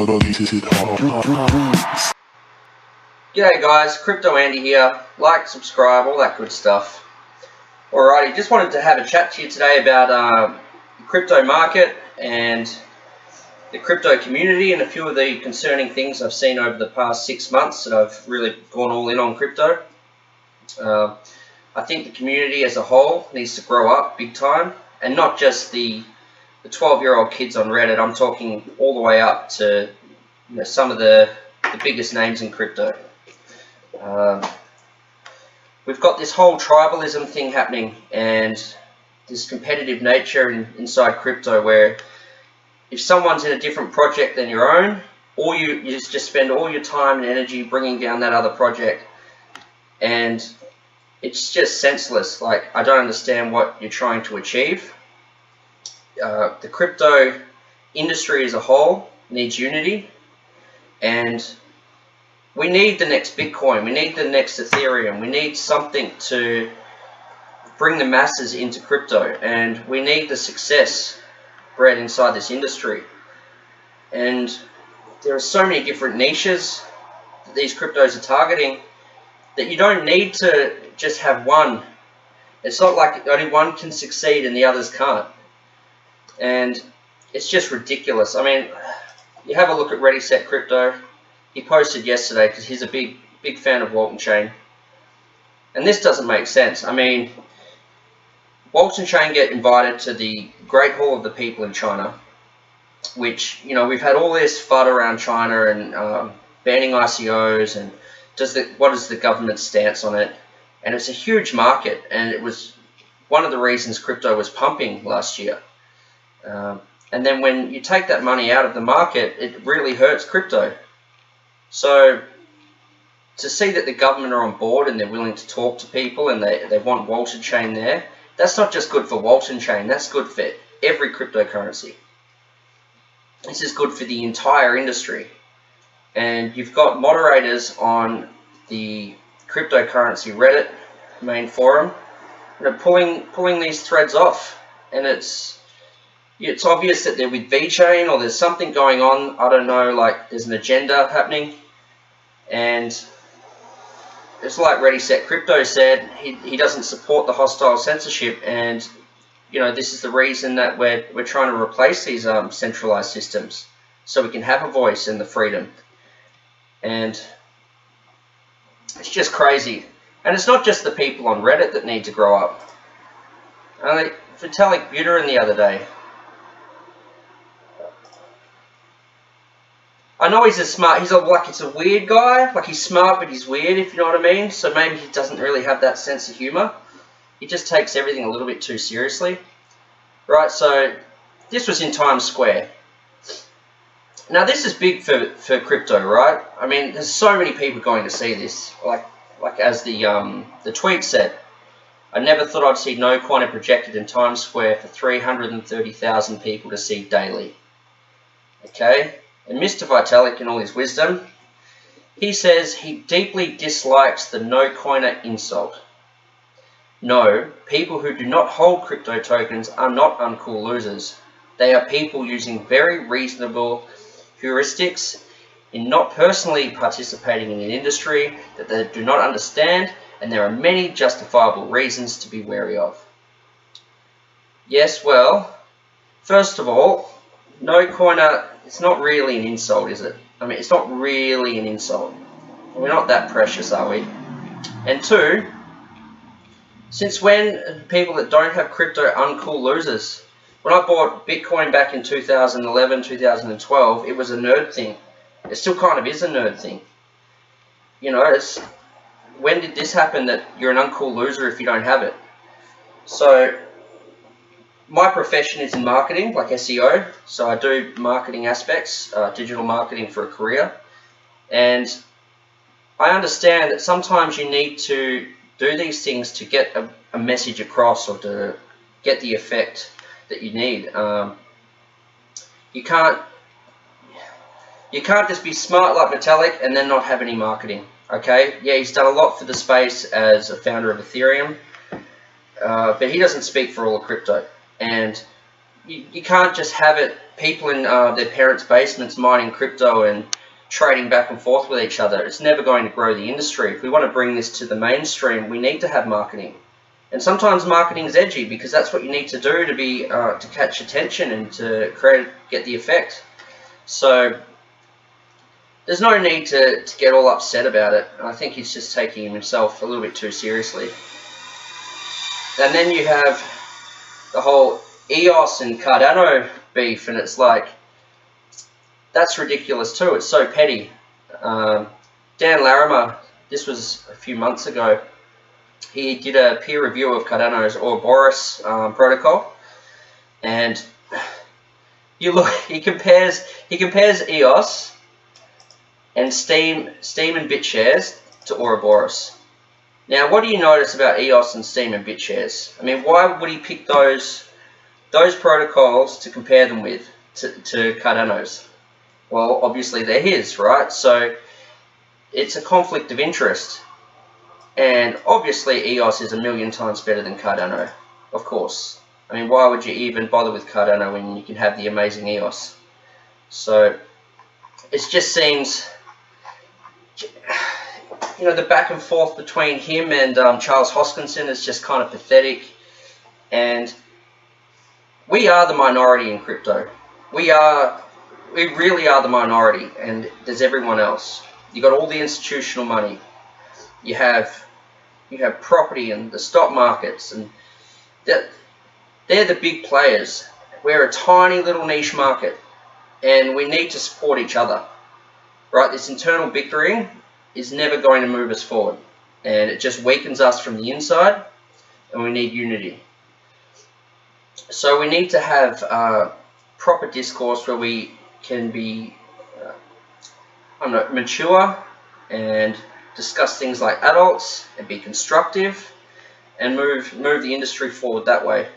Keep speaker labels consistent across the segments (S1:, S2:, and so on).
S1: G'day guys, Crypto Andy here. Like, subscribe, all that good stuff. Alrighty, just wanted to have a chat to you today about the crypto market and the crypto community and a few of the concerning things I've seen over the past 6 months that I've really gone all in on crypto. I think the community as a whole needs to grow up big time, and not just the 12-year-old kids on Reddit. I'm talking all the way up to some of the biggest names in crypto. We've got this whole tribalism thing happening and this competitive nature inside crypto, where if someone's in a different project than your own, you just spend all your time and energy bringing down that other project, and it's just senseless. Like, I don't understand what you're trying to achieve. The crypto industry as a whole needs unity, and we need the next Bitcoin, we need the next Ethereum, we need something to bring the masses into crypto, and we need the success bred inside this industry. And there are so many different niches that these cryptos are targeting that you don't need to just have one. It's not like only one can succeed and the others can't. And it's just ridiculous. I mean, you have a look at Ready Set Crypto. He posted yesterday because he's a big fan of Waltonchain, and this doesn't make sense. I mean, Waltonchain get invited to the Great Hall of the People in China, which, we've had all this FUD around China and banning ICOs, and what is the government's stance on it? And it's a huge market, and it was one of the reasons crypto was pumping last year. And then when you take that money out of the market, it really hurts crypto. So to see that the government are on board and they're willing to talk to people and they want Waltonchain there, that's not just good for Waltonchain, that's good for every cryptocurrency. This is good for the entire industry. And you've got moderators on the cryptocurrency Reddit main forum, pulling these threads off, and it's obvious that they're with VeChain, or there's something going on. I don't know, like there's an agenda happening. And it's like Ready Set Crypto said, he doesn't support the hostile censorship, and this is the reason that we're trying to replace these centralized systems so we can have a voice and the freedom. And it's just crazy. And it's not just the people on Reddit that need to grow up. Vitalik Buterin the other day, I know he's it's a weird guy, like he's smart but he's weird, if you know what I mean. So maybe he doesn't really have that sense of humor. He just takes everything a little bit too seriously. Right, so this was in Times Square. Now this is big for crypto, right? I mean, there's so many people going to see this. Like as the tweet said, I never thought I'd see no coin projected in Times Square for 330,000 people to see daily. Okay? And Mr. Vitalik, in all his wisdom, he says he deeply dislikes the no-coiner insult. No, people who do not hold crypto tokens are not uncool losers. They are people using very reasonable heuristics in not personally participating in an industry that they do not understand, and there are many justifiable reasons to be wary of. Yes, well, first of all, no-coiner, it's not really an insult, is it? I mean, it's not really an insult. We're not that precious, are we? And two, since when are people that don't have crypto uncool losers? When I bought Bitcoin back in 2011, 2012, it was a nerd thing. It still kind of is a nerd thing. When did this happen that you're an uncool loser if you don't have it? So my profession is in marketing, like SEO, so I do marketing aspects, digital marketing for a career, and I understand that sometimes you need to do these things to get a message across, or to get the effect that you need. You can't just be smart like Vitalik and then not have any marketing. Okay, yeah, he's done a lot for the space as a founder of Ethereum, but he doesn't speak for all of crypto. And you can't just have it people in their parents' basements mining crypto and trading back and forth with each other. It's never going to grow the industry. If we want to bring this to the mainstream, we need to have marketing. And sometimes marketing is edgy because that's what you need to do to be to catch attention and to get the effect. So there's no need to get all upset about it. I think he's just taking himself a little bit too seriously. And then you have the whole EOS and Cardano beef, and it's like, that's ridiculous too. It's so petty. Dan Larimer, this was a few months ago, he did a peer review of Cardano's Ouroboros protocol, and you look, he compares EOS and Steam and BitShares to Ouroboros. Now, what do you notice about EOS and Steam and BitShares? I mean, why would he pick those protocols to compare them with to Cardano's? Well, obviously they're his, right? So it's a conflict of interest. And obviously EOS is a million times better than Cardano, of course. I mean, why would you even bother with Cardano when you can have the amazing EOS? So it just seems, you know, the back and forth between him and Charles Hoskinson is just kind of pathetic. And we are the minority in crypto. We really are the minority, and there's everyone else. You got all the institutional money. You have property and the stock markets, and they're the big players. We're a tiny little niche market, and we need to support each other. Right? This internal bickering is never going to move us forward, and it just weakens us from the inside, and we need unity. So we need to have proper discourse where we can be mature and discuss things like adults and be constructive and move the industry forward that way.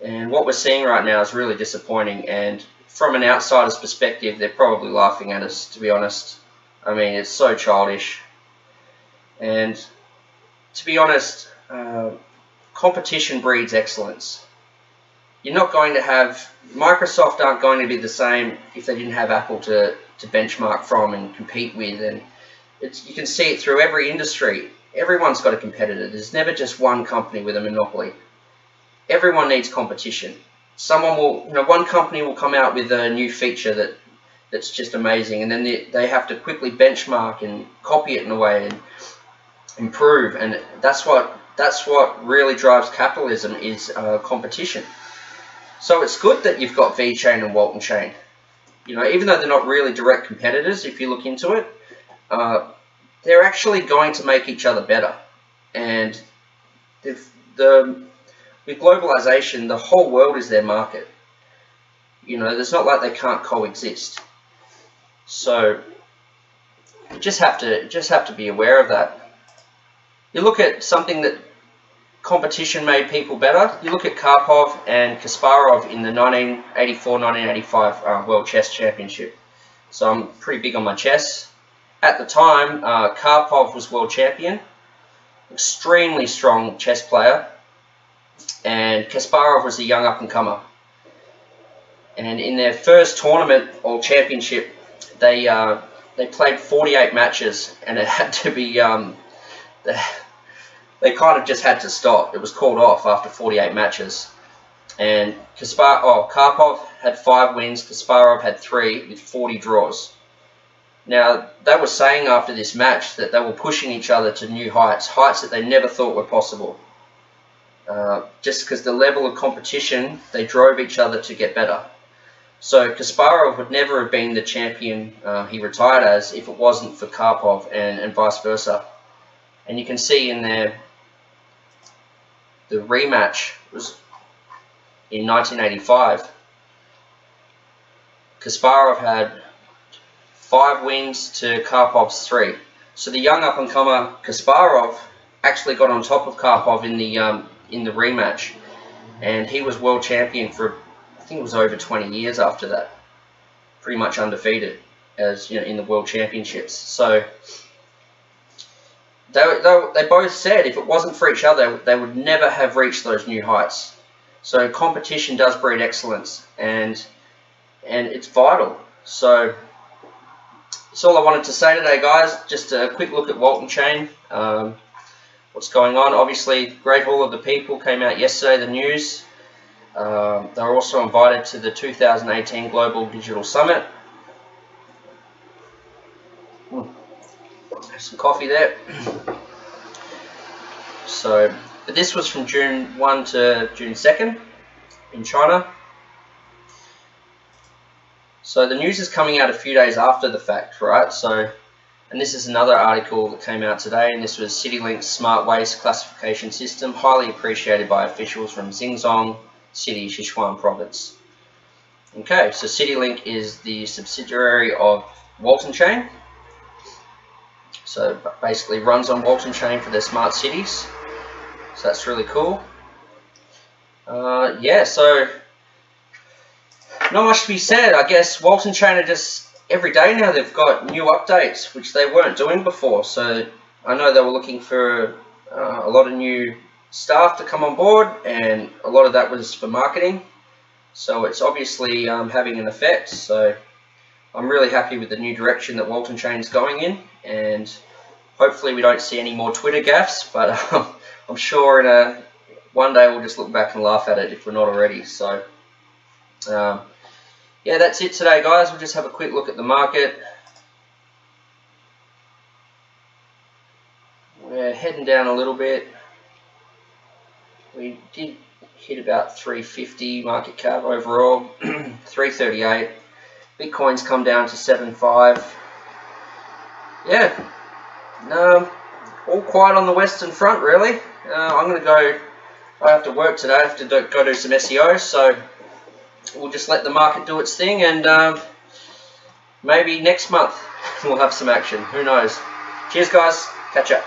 S1: And what we're seeing right now is really disappointing, and from an outsider's perspective, they're probably laughing at us, to be honest. I mean, it's so childish. And to be honest, competition breeds excellence. You're not going to have, Microsoft aren't going to be the same if they didn't have Apple to benchmark from and compete with. And you can see it through every industry. Everyone's got a competitor. There's never just one company with a monopoly. Everyone needs competition. One company will come out with a new feature that's just amazing, and then they have to quickly benchmark and copy it in a way and improve. And that's what really drives capitalism, is competition. So it's good that you've got VeChain and Waltonchain. You know, even though they're not really direct competitors, if you look into it, they're actually going to make each other better. And with globalization, the whole world is their market. You know, it's not like they can't coexist. So you just have to be aware of that. You look at something that competition made people better. You look at Karpov and Kasparov in the 1984-1985 World Chess Championship. So I'm pretty big on my chess. At the time, Karpov was world champion, extremely strong chess player, and Kasparov was a young up-and-comer. And in their first tournament or championship, they played 48 matches, and it had to be they kind of just had to stop. It was called off after 48 matches. And Karpov had 5 wins, Kasparov had 3 with 40 draws. Now, they were saying after this match that they were pushing each other to new heights that they never thought were possible. Just because the level of competition, they drove each other to get better. So Kasparov would never have been the champion he retired as if it wasn't for Karpov, and vice versa. And you can see in there, the rematch was in 1985. Kasparov had 5 wins to Karpov's 3. So the young up-and-comer Kasparov actually got on top of Karpov in the rematch, and he was world champion for, I think it was over 20 years after that, pretty much undefeated, as you know, in the world championships. So they both said if it wasn't for each other, they would never have reached those new heights. So competition does breed excellence, and and it's vital. So that's all I wanted to say today, guys. Just a quick look at Waltonchain. What's going on? Obviously, Great Hall of the People came out yesterday, the news. They were also invited to the 2018 Global Digital Summit. Have some coffee there. So, but this was from June 1 to June 2nd in China. So the news is coming out a few days after the fact, right? So, and this is another article that came out today, and this was CityLink's Smart Waste Classification System, highly appreciated by officials from Xinjiang City, Sichuan Province. Okay, so CityLink is the subsidiary of Waltonchain. So basically runs on Waltonchain for their smart cities. So that's really cool. Yeah, so not much to be said. I guess Waltonchain are just every day now they've got new updates, which they weren't doing before. So I know they were looking for a lot of new staff to come on board, and a lot of that was for marketing. So it's obviously having an effect. So I'm really happy with the new direction that Waltonchain is going in, and hopefully we don't see any more Twitter gaffes, but I'm sure in one day we'll just look back and laugh at it if we're not already. So yeah, that's it today, guys. We'll just have a quick look at the market. We're heading down a little bit. We did hit about 350 market cap overall, 338. Bitcoin's come down to 7.5. Yeah, all quiet on the Western Front, really. I'm going to go, I have to work today, I have to go do some SEO, so we'll just let the market do its thing, and maybe next month we'll have some action. Who knows? Cheers, guys. Catch up.